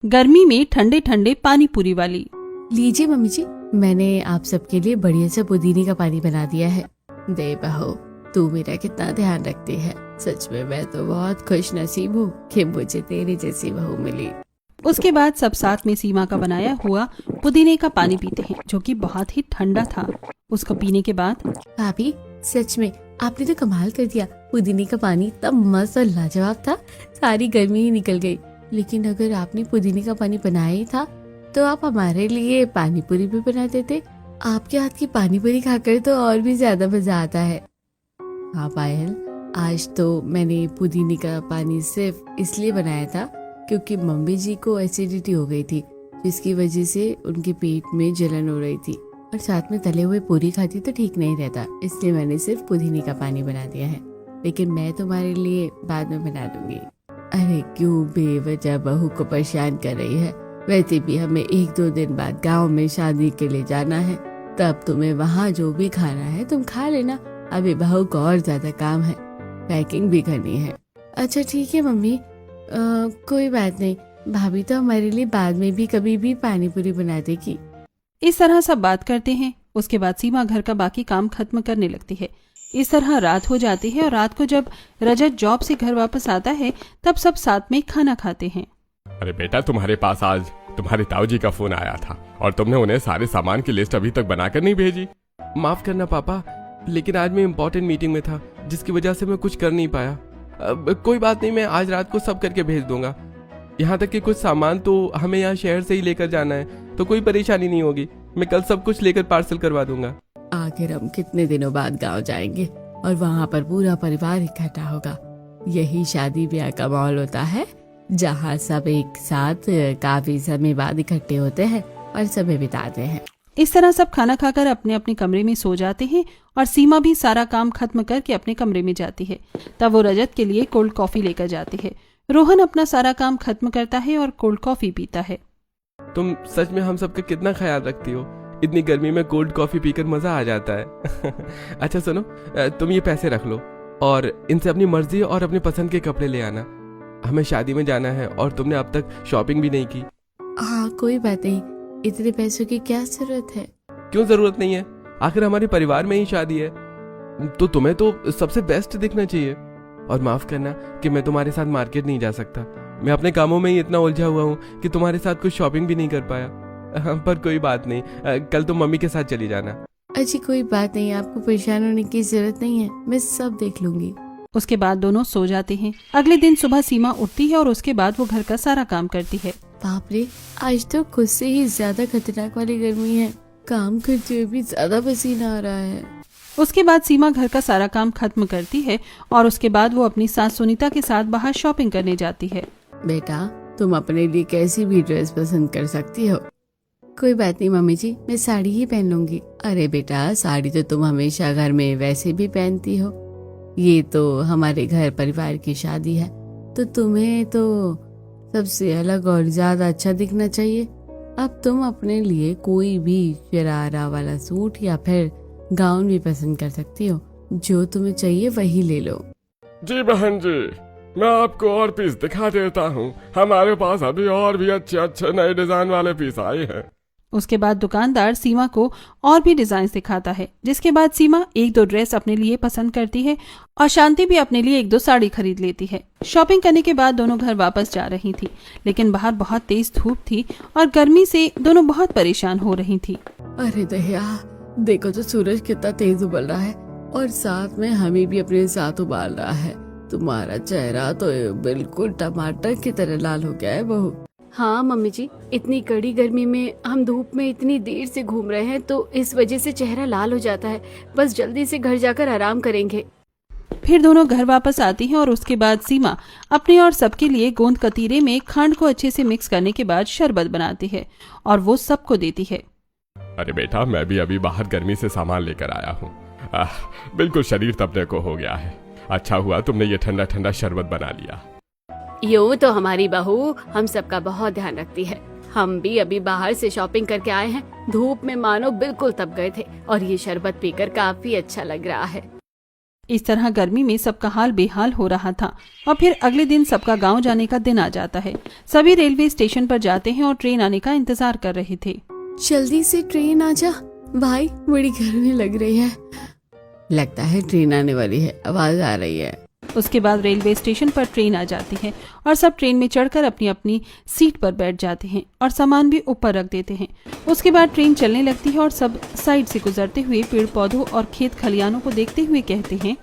गर्मी में ठंडे ठंडे पानी पूरी वाली। लीजिए मम्मी जी, मैंने आप सबके लिए बढ़िया सा पुदीने का पानी बना दिया है। दे बहू, तू मेरा कितना ध्यान रखती है। सच में मैं तो बहुत खुश नसीब हूँ कि मुझे तेरी जैसी बहू मिली। उसके बाद सब साथ में सीमा का बनाया हुआ पुदीने का पानी पीते हैं, जो कि बहुत ही ठंडा था। उसको पीने के बाद भाभी, सच में आपने तो कमाल कर दिया। पुदीने का पानी इतना मस्त और लाजवाब था, सारी गर्मी ही निकल गई। लेकिन अगर आपने पुदीने का पानी बनाया ही था तो आप हमारे लिए पानी पूरी भी बना देते। आपके हाथ की पानी पूरी खाकर तो और भी ज्यादा मजा आता है। हाँ पायल, आज तो मैंने पुदीने का पानी सिर्फ इसलिए बनाया था क्योंकि मम्मी जी को एसिडिटी हो गई थी, जिसकी वजह से उनके पेट में जलन हो रही थी और साथ में तले हुए पूरी खाती तो ठीक नहीं रहता, इसलिए मैंने सिर्फ पुदीने का पानी बना दिया है। लेकिन मैं तुम्हारे लिए बाद में बना दूंगी। अरे क्यों बेवजह बहू को परेशान कर रही है। वैसे भी हमें 1-2 दिन बाद गांव में शादी के लिए जाना है, तब तुम्हें वहाँ जो भी खाना है तुम खा लेना। अभी बहू को और ज्यादा काम है, पैकिंग भी करनी है। अच्छा ठीक है मम्मी, कोई बात नहीं। भाभी तो हमारे लिए बाद में भी कभी भी पानी पूरी बना देगी। इस तरह सब बात करते हैं। उसके बाद सीमा घर का बाकी काम खत्म करने लगती है। इस तरह रात हो जाती है और रात को जब रजत जॉब से घर वापस आता है तब सब साथ में खाना खाते हैं। अरे बेटा, तुम्हारे पास आज तुम्हारे ताऊ जी का फोन आया था और तुमने उन्हें सारे सामान की लिस्ट अभी तक बनाकर नहीं भेजी। माफ करना पापा, लेकिन आज मैं इम्पोर्टेंट मीटिंग में था, जिसकी वजह से मैं कुछ कर नहीं पाया। कोई बात नहीं, मैं आज रात को सब करके भेज दूंगा। यहाँ तक कि कुछ सामान तो हमें यहाँ शहर से ही लेकर जाना है, तो कोई परेशानी नहीं होगी। मैं कल सब कुछ लेकर पार्सल करवा दूंगा। आखिर हम कितने दिनों बाद गांव जाएंगे और वहाँ पर पूरा परिवार इकट्ठा होगा। यही शादी ब्याह का माहौल होता है, जहाँ सब एक साथ काफी समय बाद इकट्ठे होते हैं और समय बिताते हैं। इस तरह सब खाना खाकर अपने अपने कमरे में सो जाते हैं और सीमा भी सारा काम खत्म करके अपने कमरे में जाती है। तब वो रजत के लिए कोल्ड कॉफी लेकर जाती है। रोहन अपना सारा काम खत्म करता है और कोल्ड कॉफी पीता है। तुम सच में हम सबका कितना ख्याल रखती हो। इतनी गर्मी में कोल्ड कॉफी पीकर मजा आ जाता है। अच्छा सुनो, तुम ये पैसे रख लो और इनसे अपनी मर्जी और अपनी पसंद के कपड़े ले आना। हमें शादी में जाना है और तुमने अब तक शॉपिंग भी नहीं की। हाँ कोई बात नहीं, इतने पैसों की क्या जरूरत है। क्यों जरूरत नहीं है, आखिर हमारे परिवार में ही शादी है, तो तुम्हें तो सबसे बेस्ट दिखना चाहिए। और माफ करना कि मैं तुम्हारे साथ मार्केट नहीं जा सकता। मैं अपने कामों में ही इतना उलझा हुआ हूँ कि तुम्हारे साथ कुछ शॉपिंग भी नहीं कर पाया। पर कोई बात नहीं, कल तुम मम्मी के साथ चली जाना। अच्छी कोई बात नहीं, आपको परेशान होने की जरूरत नहीं है, मैं सब देख लूंगी। उसके बाद दोनों सो जाते हैं। अगले दिन सुबह सीमा उठती है और उसके बाद वो घर का सारा काम करती है। बाप रे, आज तो खुद से ही ज्यादा खतरनाक वाली गर्मी है। काम करते हुए भी ज्यादा पसीना आ रहा है। उसके बाद सीमा घर का सारा काम खत्म करती है और उसके बाद वो अपनी सास सुनीता के साथ बाहर शॉपिंग करने जाती है। बेटा, तुम अपने लिए कैसी भी ड्रेस पसंद कर सकती हो। कोई बात नहीं मम्मी जी, मैं साड़ी ही पहन लूंगी। अरे बेटा, साड़ी तो तुम हमेशा घर में वैसे भी पहनती हो। ये तो हमारे घर परिवार की शादी है, तो तुम्हें तो सबसे अलग और ज्यादा अच्छा दिखना चाहिए। अब तुम अपने लिए कोई भी शरारा वाला सूट या फिर गाउन भी पसंद कर सकती हो। जो तुम्हें चाहिए वही ले लो। जी बहन जी, मैं आपको और पीस दिखा देता हूँ। हमारे पास अभी और भी अच्छे अच्छे नए डिजाइन वाले पीस आए हैं। उसके बाद दुकानदार सीमा को और भी डिजाइन दिखाता है, जिसके बाद सीमा 1-2 ड्रेस अपने लिए पसंद करती है और शांति भी अपने लिए 1-2 साड़ी खरीद लेती है। शॉपिंग करने के बाद दोनों घर वापस जा रही थी, लेकिन बाहर बहुत तेज धूप थी और गर्मी से दोनों बहुत परेशान हो रही थी। अरे दहिया, देखो तो सूरज कितना तेज उबल रहा है और साथ में हमें भी अपने साथ उबाल रहा है। तुम्हारा चेहरा तो बिल्कुल टमाटर की तरह लाल हो गया है बहू। हाँ मम्मी जी, इतनी कड़ी गर्मी में हम धूप में इतनी देर से घूम रहे हैं, तो इस वजह से चेहरा लाल हो जाता है। बस जल्दी से घर जाकर आराम करेंगे। फिर दोनों घर वापस आती हैं और उसके बाद सीमा अपने और सबके लिए गोंद कतीरे में खंड को अच्छे से मिक्स करने के बाद शरबत बनाती है और वो सबको देती है। अरे बेटा, मैं भी अभी बाहर गर्मी से सामान लेकर आया हूँ। बिल्कुल शरीर तपने को हो गया है। अच्छा हुआ तुमने ये ठंडा ठंडा शरबत बना लिया। यूँ तो हमारी बहू हम सबका बहुत ध्यान रखती है। हम भी अभी बाहर से शॉपिंग करके आए हैं। धूप में मानो बिल्कुल तप गए थे और ये शरबत पीकर काफी अच्छा लग रहा है। इस तरह गर्मी में सबका हाल बेहाल हो रहा था और फिर अगले दिन सबका गांव जाने का दिन आ जाता है। सभी रेलवे स्टेशन पर जाते हैं और ट्रेन आने का इंतजार कर रहे थे। जल्दी से ट्रेन आ जा भाई, बड़ी गर्मी लग रही है। लगता है ट्रेन आने वाली है, आवाज आ रही है। उसके बाद रेलवे स्टेशन पर ट्रेन आ जाती है और सब ट्रेन में चढ़कर अपनी अपनी सीट पर बैठ जाते हैं और सामान भी ऊपर रख देते हैं। उसके बाद ट्रेन चलने लगती है और सब साइड से गुजरते हुए पेड़ पौधों और खेत खलियानों को देखते हुए कहते हैं,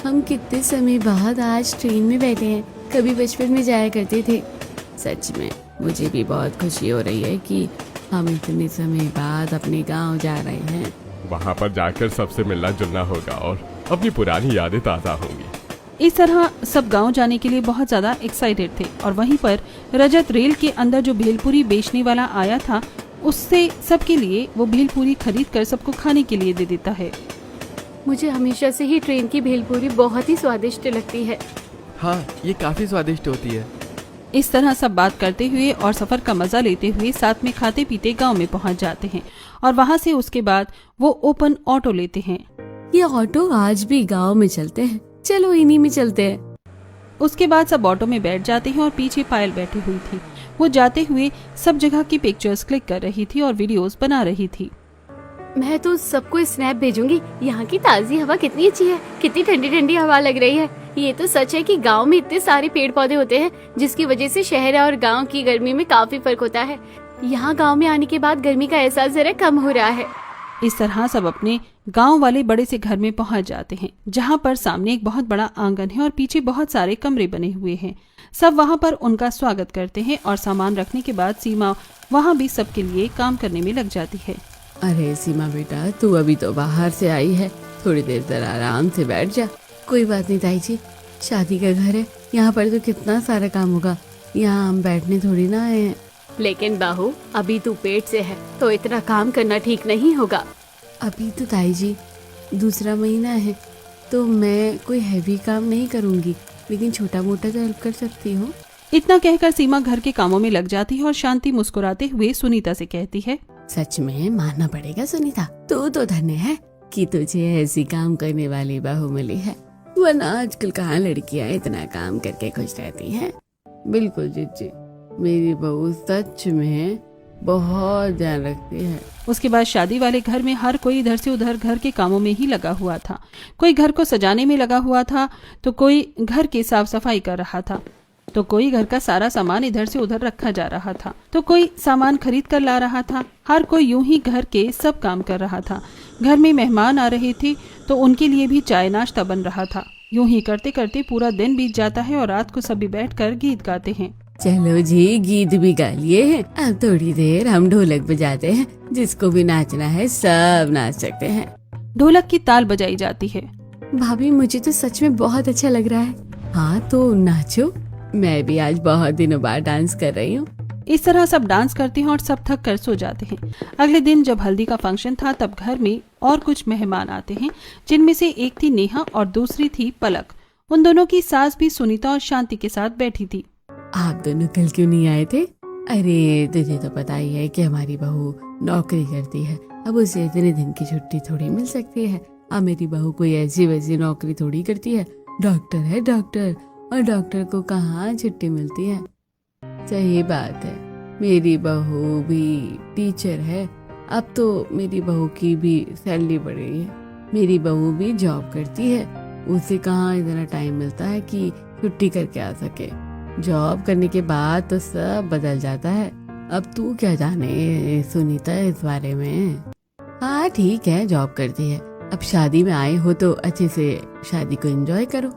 हम कितने समय बाद आज ट्रेन में बैठे हैं, कभी बचपन में जाया करते थे। सच में मुझे भी बहुत खुशी हो रही है कि हम इतने समय बाद अपने गांव जा रहे हैं। वहाँ पर जाकर सबसे मिलना जुलना होगा और अपनी पुरानी यादें ताज़ा होंगी। इस तरह सब गांव जाने के लिए बहुत ज्यादा एक्साइटेड थे और वहीं पर रजत रेल के अंदर जो भेलपुरी बेचने वाला आया था उससे सबके लिए वो भेलपुरी खरीद कर सबको खाने के लिए दे देता है। मुझे हमेशा से ही ट्रेन की भेलपूरी बहुत ही स्वादिष्ट लगती है। हाँ, ये काफ़ी स्वादिष्ट होती है। इस तरह सब बात करते हुए और सफर का मजा लेते हुए साथ में खाते पीते गांव में पहुंच जाते हैं और वहां से उसके बाद वो ओपन ऑटो लेते हैं। ये ऑटो आज भी गांव में चलते हैं, चलो इन्हीं में चलते हैं। उसके बाद सब ऑटो में बैठ जाते हैं और पीछे पायल बैठी हुई थी। वो जाते हुए सब जगह की पिक्चर्स क्लिक कर रही थी और वीडियोस बना रही थी। मैं तो सबको स्नैप भेजूंगी। यहाँ की ताजी हवा कितनी अच्छी है, कितनी ठंडी ठंडी हवा लग रही है। ये तो सच है कि गांव में इतने सारे पेड़ पौधे होते हैं जिसकी वजह से शहर और गांव की गर्मी में काफी फर्क होता है। यहाँ गांव में आने के बाद गर्मी का एहसास जरा कम हो रहा है। इस तरह सब अपने गांव वाले बड़े से घर में पहुंच जाते हैं जहां पर सामने एक बहुत बड़ा आंगन है और पीछे बहुत सारे कमरे बने हुए हैं। सब वहां पर उनका स्वागत करते हैं और सामान रखने के बाद सीमा वहां भी सबके लिए काम करने में लग जाती है। अरे सीमा बेटा, तू अभी तो बाहर से आई है, थोड़ी देर जरा आराम से बैठ जा। कोई बात नहीं ताई जी, शादी का घर है, यहाँ पर तो कितना सारा काम होगा, यहाँ हम बैठने थोड़ी ना आए हैं। लेकिन बहू, अभी तू पेट से है तो इतना काम करना ठीक नहीं होगा। अभी तो ताई जी दूसरा महीना है तो मैं कोई हैवी काम नहीं करूँगी, लेकिन छोटा मोटा तो हेल्प कर सकती हूँ। इतना कहकर सीमा घर के कामों में लग जाती है और शांति मुस्कुराते हुए सुनीता से कहती है, सच में मानना पड़ेगा सुनीता, तू तो धन्य है कि तुझे ऐसी काम करने वाली बहू मिली है, वरना आजकल कहाँ लड़कियां इतना काम करके खुश रहती हैं। बिल्कुल जीजी, मेरी बहू सच में बहुत ध्यान रखती है। उसके बाद शादी वाले घर में हर कोई इधर से उधर घर के कामों में ही लगा हुआ था। कोई घर को सजाने में लगा हुआ था तो कोई घर की साफ सफाई कर रहा था, तो कोई घर का सारा सामान इधर से उधर रखा जा रहा था, तो कोई सामान खरीद कर ला रहा था। हर कोई यूं ही घर के सब काम कर रहा था। घर में मेहमान आ रहे थे तो उनके लिए भी चाय नाश्ता बन रहा था। यूं ही करते करते पूरा दिन बीत जाता है और रात को सभी बैठकर गीत गाते हैं। चलो जी, गीत भी गा लिए हैं, अब थोड़ी देर हम ढोलक बजाते हैं, जिसको भी नाचना है सब नाच सकते हैं। ढोलक की ताल बजाई जाती है। भाभी, मुझे तो सच में बहुत अच्छा लग रहा है। हाँ तो नाचो, मैं भी आज बहुत दिनों बाद डांस कर रही हूँ। इस तरह सब डांस करते हैं और सब थक कर सो जाते हैं। अगले दिन जब हल्दी का फंक्शन था तब घर में और कुछ मेहमान आते हैं, जिनमें से एक थी नेहा और दूसरी थी पलक। उन दोनों की सास भी सुनीता और शांति के साथ बैठी थी। आप दोनों कल क्यों नहीं आए थे? अरे तुझे तो पता ही है कि हमारी बहू नौकरी करती है, अब उसे इतने दिन की छुट्टी थोड़ी मिल सकती है। अब मेरी बहू कोई ऐसी वैसी नौकरी थोड़ी करती है, डॉक्टर है डॉक्टर, और डॉक्टर को कहाँ छुट्टी मिलती है। सही बात है, मेरी बहू भी टीचर है, अब तो मेरी बहू की भी सैलरी बढ़ गई है। मेरी बहू भी जॉब करती है, उसे कहाँ इतना टाइम मिलता है कि छुट्टी करके आ सके। जॉब करने के बाद तो सब बदल जाता है। अब तू क्या जाने सुनीता इस बारे में। हाँ ठीक है, जॉब करती है, अब शादी में आए हो तो अच्छे से शादी को एंजॉय करो।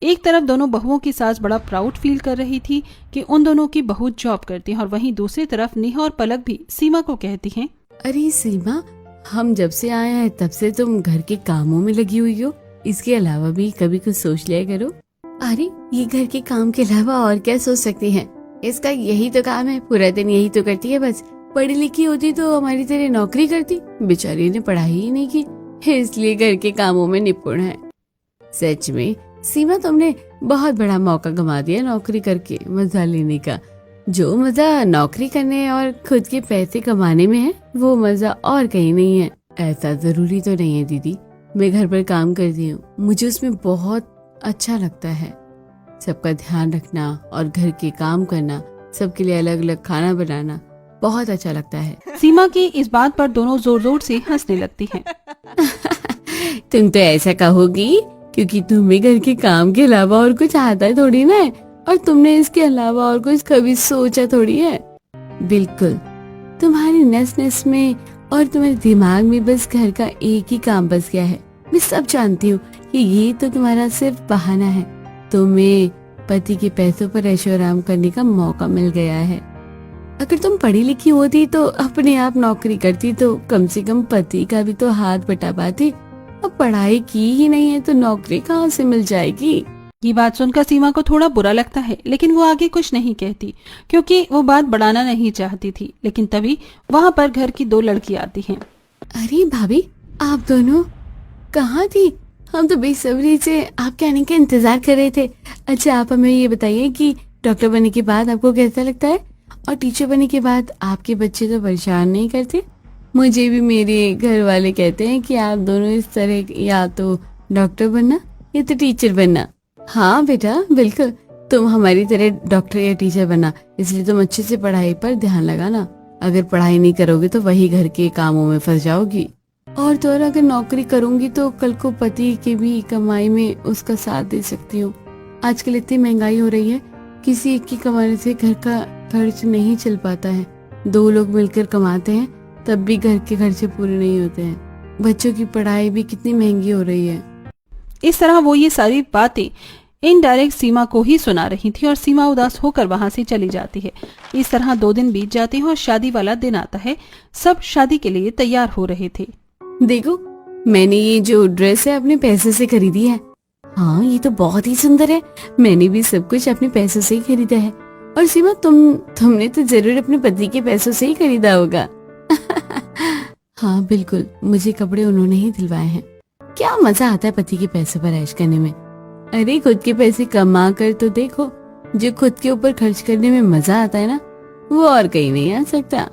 एक तरफ दोनों बहुओं की सास बड़ा प्राउड फील कर रही थी कि उन दोनों की बहू जॉब करती है और वहीं दूसरी तरफ नेहा और पलक भी सीमा को कहती हैं, अरे सीमा, हम जब से आए हैं तब से तुम घर के कामों में लगी हुई हो, इसके अलावा भी कभी कुछ सोच लिया करो। अरे ये घर के काम के अलावा और क्या सोच सकती हैं? इसका यही तो काम है, पूरा दिन यही तो करती है बस। पढ़ी लिखी होती तो हमारी तरह नौकरी करती, बेचारी ने पढ़ाई ही नहीं की, इसलिए घर के कामों में निपुण है। सच में सीमा, तुमने बहुत बड़ा मौका गंवा दिया नौकरी करके मजा लेने का। जो मजा नौकरी करने और खुद के पैसे कमाने में है, वो मजा और कहीं नहीं है। ऐसा जरूरी तो नहीं है दीदी, मैं घर पर काम करती हूँ, मुझे उसमें बहुत अच्छा लगता है। सबका ध्यान रखना और घर के काम करना, सबके लिए अलग अलग खाना बनाना बहुत अच्छा लगता है। सीमा की इस बात पर दोनों जोर जोर से हंसने लगती हैं। तुम तो ऐसा कहोगी क्योंकि तुम्हें घर के काम के अलावा और कुछ आता है थोड़ी ना है, और तुमने इसके अलावा और कुछ कभी सोचा थोड़ी है। बिल्कुल, तुम्हारी नस नस में और तुम्हारे दिमाग में बस घर का एक ही काम बस गया है। मैं सब जानती हूँ कि ये तो तुम्हारा सिर्फ बहाना है। तुम्हें पति के पैसों पर ऐशो आराम करने का मौका मिल गया है। अगर तुम पढ़ी लिखी होती तो अपने आप नौकरी करती तो कम से कम पति का भी तो हाथ बटा पाती। अब पढ़ाई की ही नहीं है तो नौकरी कहाँ से मिल जाएगी। ये बात सुनकर सीमा को थोड़ा बुरा लगता है, लेकिन वो आगे कुछ नहीं कहती क्योंकि वो बात बढ़ाना नहीं चाहती थी। लेकिन तभी वहाँ पर घर की दो लड़की आती हैं। अरे भाभी, आप दोनों कहाँ थी? हम तो बेसब्री से आपके आने का इंतजार कर रहे थे। अच्छा, आप हमें ये बताइए कि डॉक्टर बनने के बाद आपको कैसा लगता है, और टीचर बनने के बाद आपके बच्चे तो परेशान नहीं करते? मुझे भी मेरे घर वाले कहते हैं कि आप दोनों इस तरह या तो डॉक्टर बनना या तो टीचर बनना। हाँ बेटा, बिल्कुल, तुम हमारी तरह डॉक्टर या टीचर बनना, इसलिए तुम अच्छे से पढ़ाई पर ध्यान लगाना। अगर पढ़ाई नहीं करोगे तो वही घर के कामों में फंस जाओगी, और तो और अगर नौकरी करूंगी तो कल को पति की भी कमाई में उसका साथ दे सकती हूँ। आजकल इतनी महंगाई हो रही है, किसी एक की कमाने से घर का खर्च नहीं चल पाता है। दो लोग मिलकर कमाते हैं तब भी घर के खर्चे पूरे नहीं होते हैं। बच्चों की पढ़ाई भी कितनी महंगी हो रही है। इस तरह वो ये सारी बातें इनडायरेक्ट सीमा को ही सुना रही थी और सीमा उदास होकर वहाँ से चली जाती है। इस तरह 2 दिन बीत जाते हैं और शादी वाला दिन आता है। सब शादी के लिए तैयार हो रहे थे। देखो, मैंने ये जो ड्रेस है अपने पैसे से खरीदी है। हाँ, ये तो बहुत ही सुंदर है। मैंने भी सब कुछ अपने पैसों से ही खरीदा है। और सीमा, तुमने तो जरूर अपने पति के पैसों से ही खरीदा होगा। हाँ बिल्कुल, मुझे कपड़े उन्होंने ही दिलवाए हैं। क्या मजा आता है पति के पैसों पर ऐश करने में। अरे खुद के पैसे कमा कर तो देखो, जो खुद के ऊपर खर्च करने में मजा आता है ना, वो और कहीं नहीं आ सकता।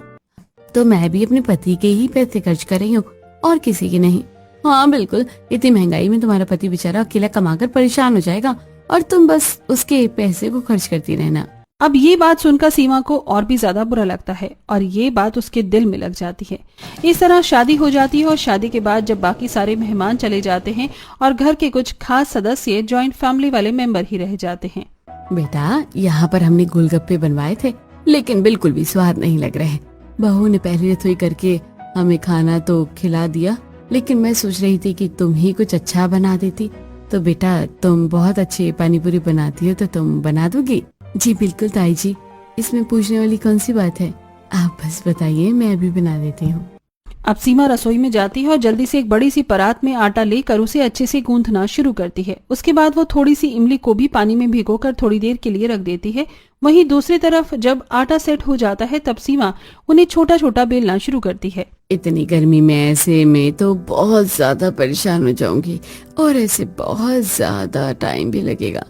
तो मैं भी अपने पति के ही पैसे खर्च कर रही हूँ और किसी के नहीं। हाँ बिल्कुल, इतनी महंगाई में तुम्हारा पति बेचारा अकेला कमाकर परेशान हो जाएगा और तुम बस उसके पैसे को खर्च करती रहना। अब ये बात सुनकर सीमा को और भी ज्यादा बुरा लगता है और ये बात उसके दिल में लग जाती है। इस तरह शादी हो जाती है और शादी के बाद जब बाकी सारे मेहमान चले जाते हैं और घर के कुछ खास सदस्य जॉइंट फैमिली वाले मेंबर ही रह जाते हैं। बेटा, यहाँ पर हमने गोलगप्पे बनवाए थे लेकिन बिल्कुल भी स्वाद नहीं लग रहे। बहू ने पहले रसोई करके हमें खाना तो खिला दिया, लेकिन मैं सोच रही थी कि तुम ही कुछ अच्छा बना देती। तो बेटा, तुम बहुत अच्छी पानी पूरी बनाती हो तो तुम बना दोगी? जी बिल्कुल ताई जी, इसमें पूछने वाली कौन सी बात है। आप बस बताइए, मैं अभी बना देती हूँ। अब सीमा रसोई में जाती है और जल्दी से एक बड़ी सी परात में आटा लेकर उसे अच्छे से गूंथना शुरू करती है। उसके बाद वो थोड़ी सी इमली को भी पानी में भिगोकर थोड़ी देर के लिए रख देती है। वहीं दूसरी तरफ जब आटा सेट हो जाता है तब सीमा उन्हें छोटा छोटा बेलना शुरू करती है। इतनी गर्मी में ऐसे में तो बहुत ज्यादा परेशान हो जाऊंगी और ऐसे बहुत ज्यादा टाइम भी लगेगा।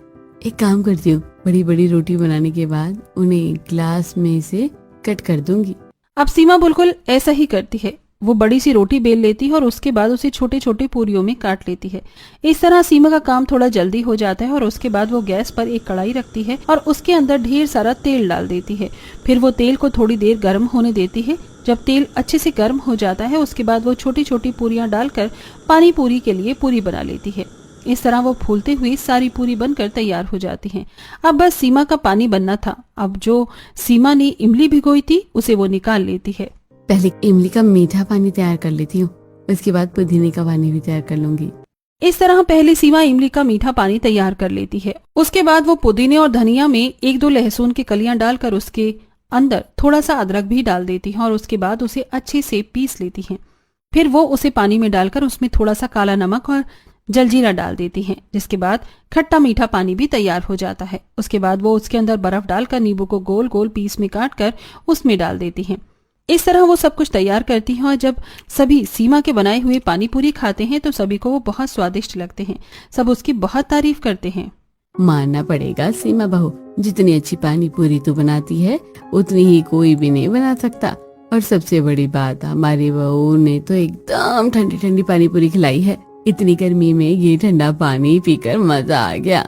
एक काम करती हूँ, बड़ी बड़ी रोटी बनाने के बाद उन्हें ग्लास में से कट कर दूंगी। अब सीमा बिल्कुल ऐसा ही करती है। वो बड़ी सी रोटी बेल लेती है और उसके बाद उसे छोटे छोटे पूरियों में काट लेती है। इस तरह सीमा का काम थोड़ा जल्दी हो जाता है और उसके बाद वो गैस पर एक कढ़ाई रखती है और उसके अंदर ढेर सारा तेल डाल देती है। फिर वो तेल को थोड़ी देर गर्म होने देती है। जब तेल अच्छे से गर्म हो जाता है उसके बाद वो छोटी छोटी पूरियां डालकर पानी पूरी के लिए पूरी बना लेती है। इस तरह वो फूलते हुए सारी पूरी बनकर तैयार हो जाती हैं। अब बस सीमा का पानी बनना था। अब जो सीमा ने इमली भिगोई थी उसे वो निकाल लेती है। पहले इमली का मीठा पानी तैयार कर लेती हूँ, उसके बाद पुदीने का पानी भी तैयार कर लूंगी। इस तरह पहले सीमा इमली का मीठा पानी तैयार कर लेती है। उसके बाद वो पुदीने और धनिया में 1-2 लहसुन की कलियां डालकर उसके अंदर थोड़ा सा अदरक भी डाल देती है और उसके बाद उसे अच्छे से पीस लेती है। फिर वो उसे पानी में डालकर उसमें थोड़ा सा काला नमक और जलजीरा डाल देती हैं, जिसके बाद खट्टा मीठा पानी भी तैयार हो जाता है। उसके बाद वो उसके अंदर बर्फ डालकर नींबू को गोल गोल पीस में काटकर उसमें डाल देती हैं। इस तरह वो सब कुछ तैयार करती हैं और जब सभी सीमा के बनाए हुए पानी पूरी खाते हैं तो सभी को वो बहुत स्वादिष्ट लगते हैं। सब उसकी बहुत तारीफ करते हैं। मानना पड़ेगा सीमा बहू, जितनी अच्छी पानी पूरी तू बनाती है उतनी ही कोई भी नहीं बना सकता। और सबसे बड़ी बात, हमारी बहू ने तो एकदम ठंडी ठंडी पानी पूरी खिलाई है। इतनी गर्मी में ये ठंडा पानी पीकर मजा आ गया।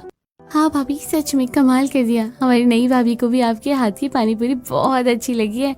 हाँ भाभी, सच में कमाल कर दिया। हमारी नई भाभी को भी आपके हाथ की पानी पूरी बहुत अच्छी लगी है।